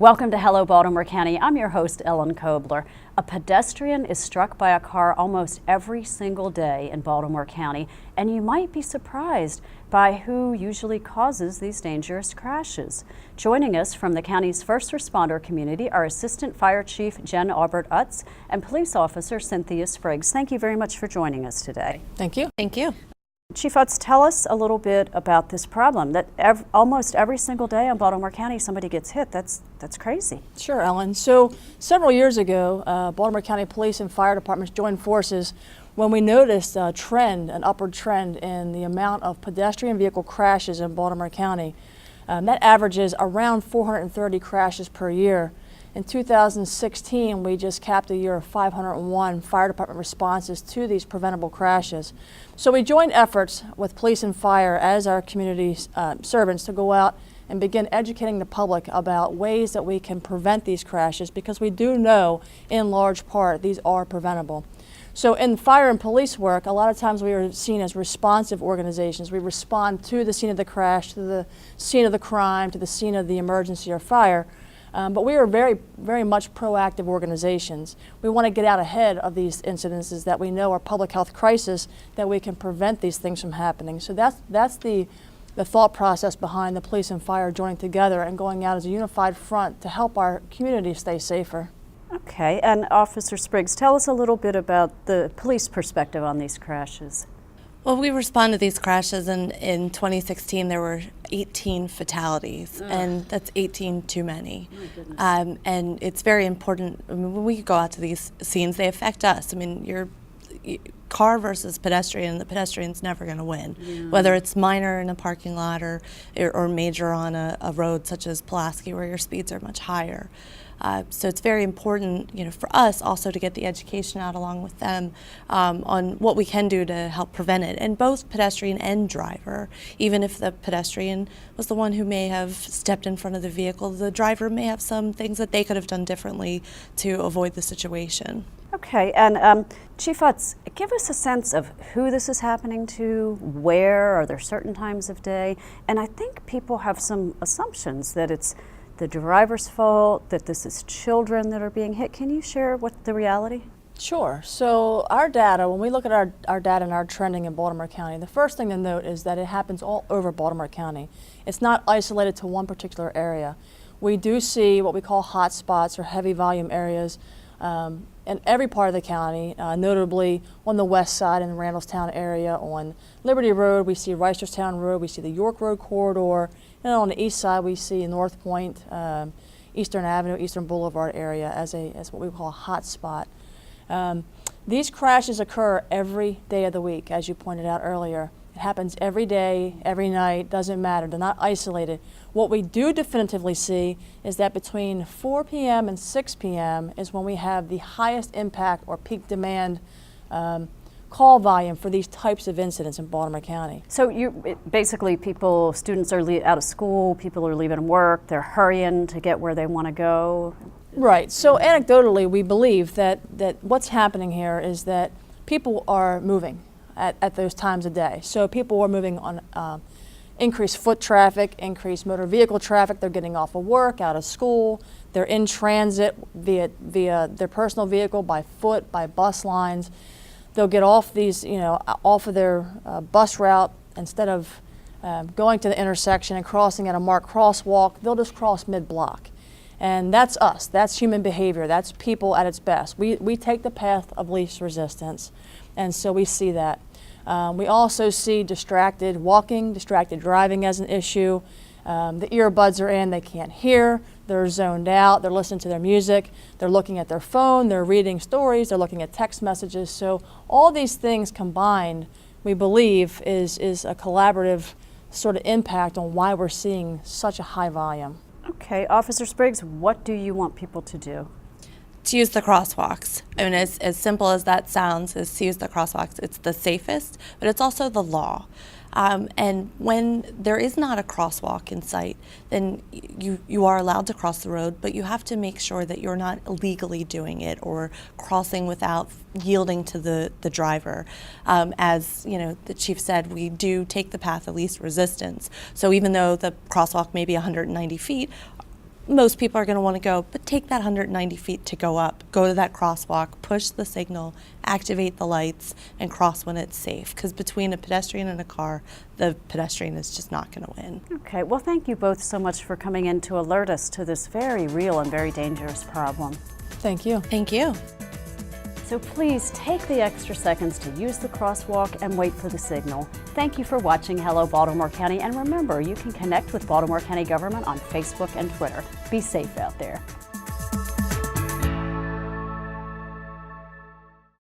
Welcome to Hello Baltimore County. I'm your host, Ellen Kobler. A pedestrian is struck by a car almost every single day in Baltimore County, and you might be surprised by who usually causes these dangerous crashes. Joining us from the county's first responder community are Assistant Fire Chief Jen Aubert-Utz and Police Officer Cynthia Spriggs. Thank you very much for joining us today. Thank you. Thank you. Chief Utz, tell us a little bit about this problem that almost every single day in Baltimore County somebody gets hit. That's crazy. Sure, Ellen. So several years ago, Baltimore County Police and Fire Departments joined forces when we noticed a trend, an upward trend in the amount of pedestrian vehicle crashes in Baltimore County. That averages around 430 crashes per year. In 2016, we just capped a year of 501 fire department responses to these preventable crashes. So we joined efforts with police and fire as our community servants to go out and begin educating the public about ways that we can prevent these crashes, because we do know in large part these are preventable. So in fire and police work, a lot of times we are seen as responsive organizations. We respond to the scene of the crash, to the scene of the crime, to the scene of the emergency or fire. But we are very much proactive organizations. We want to get out ahead of these incidences that we know are public health crisis, that we can prevent these things from happening. So that's the thought process behind the police and fire joining together and going out as a unified front to help our community stay safer. Okay, and Officer Spriggs, tell us a little bit about the police perspective on these crashes. Well, we responded to these crashes, and in 2016 there were 18 fatalities, and that's 18 too many. And it's very important. I mean, when we go out to these scenes, they affect us. I mean, your car versus pedestrian, the pedestrian's never going to win, whether it's minor in a parking lot or major on a road such as Pulaski, where your speeds are much higher. So it's very important, for us also to get the education out along with them on what we can do to help prevent it. And both pedestrian and driver, even if the pedestrian was the one who may have stepped in front of the vehicle, the driver may have some things that they could have done differently to avoid the situation. Okay, and Chief Utz, give us a sense of who this is happening to, where, are there certain times of day? And I think people have some assumptions that it's the driver's fault, that this is children that are being hit. Can you share what the reality? Sure. So our data, when we look at our data and our trending in Baltimore County, the first thing to note is that it happens all over Baltimore County. It's not isolated to one particular area. We do see what we call hot spots or heavy volume areas in every part of the county, notably on the west side in the Randallstown area. On Liberty Road, we see Reisterstown Road, we see the York Road corridor, and on the east side we see North Point, Eastern Avenue, Eastern Boulevard area as what we call a hot spot. These crashes occur every day of the week, as you pointed out earlier. It happens every day, every night, doesn't matter. They're not isolated. What we do definitively see is that between 4 p.m. and 6 p.m. is when we have the highest impact or peak demand call volume for these types of incidents in Baltimore County. So basically students are out of school, people are leaving work, they're hurrying to get where they want to go. Right. So anecdotally, we believe that what's happening here is that people are moving at those times of day. So people are moving on increased foot traffic, increased motor vehicle traffic. They're getting off of work, out of school. They're in transit via their personal vehicle, by foot, by bus lines. They'll get off off of their bus route. Instead of going to the intersection and crossing at a marked crosswalk, they'll just cross mid-block. And that's us. That's human behavior. That's people at its best. We take the path of least resistance, and so we see that. We also see distracted walking, distracted driving as an issue. The earbuds are in, they can't hear, they're zoned out, they're listening to their music, they're looking at their phone, they're reading stories, they're looking at text messages. So all these things combined, we believe, is a collaborative sort of impact on why we're seeing such a high volume. Okay, Officer Spriggs, what do you want people to do? To use the crosswalks. I mean, as simple as that sounds, is to use the crosswalks. It's the safest, but it's also the law. And when there is not a crosswalk in sight, then you are allowed to cross the road, but you have to make sure that you're not illegally doing it or crossing without yielding to the driver. As the chief said, we do take the path of least resistance. So even though the crosswalk may be 190 feet, most people are going to want to go, but take that 190 feet to go up, go to that crosswalk, push the signal, activate the lights, and cross when it's safe. Because between a pedestrian and a car, the pedestrian is just not going to win. Okay, well, thank you both so much for coming in to alert us to this very real and very dangerous problem. Thank you. Thank you. So please take the extra seconds to use the crosswalk and wait for the signal. Thank you for watching Hello Baltimore County, and remember, you can connect with Baltimore County government on Facebook and Twitter. Be safe out there.